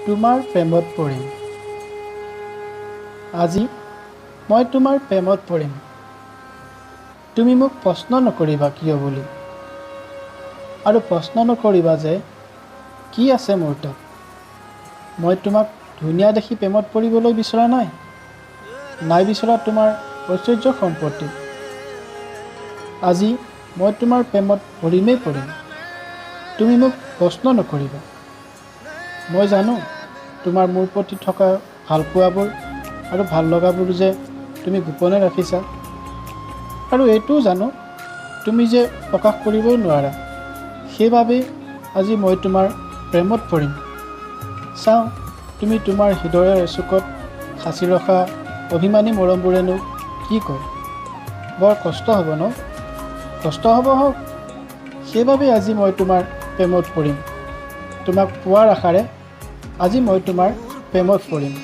তোমাৰ প্ৰেমত পৰিম। আজি মই তোমাৰ প্ৰেমত পৰিম। তুমি মোক প্ৰশ্ন নকৰিবা কিয় বুলি, আৰু প্ৰশ্ন নকৰিবা যে কি আছে মোৰ তাত। মই তোমাক ধুনীয়া দেখি প্ৰেমত পৰিবলৈ বিচৰা নাই বিচৰা তোমাৰ ঐশ্বৰ্য সম্পত্তি। আজি মই তোমাৰ প্ৰেমত পৰিমেই পৰিম। তুমি মোক প্ৰশ্ন নকৰিবা। মই জানো তোমাৰ মোৰ প্ৰতি থকা ভালপোৱাবোৰ আৰু ভাল লগাবোৰ যে তুমি গোপনে ৰাখিছা, আৰু এইটোও জানো তুমি যে প্ৰকাশ কৰিবই নোৱাৰা। সেইবাবেই আজি মই তোমাৰ প্ৰেমত পৰিম। চাওঁ তুমি তোমাৰ হৃদয়ৰ এচুকত সাঁচি ৰখা অভিমানী মৰমবোৰেনো কি কয়। বৰ কষ্ট হ'ব ন? কষ্ট হ'ব হওক, সেইবাবেই আজি মই তোমাৰ প্ৰেমত পৰিম। তোমাক পোৱাৰ আশাৰে আজি মই তোমাৰ প্ৰেমত পৰিম।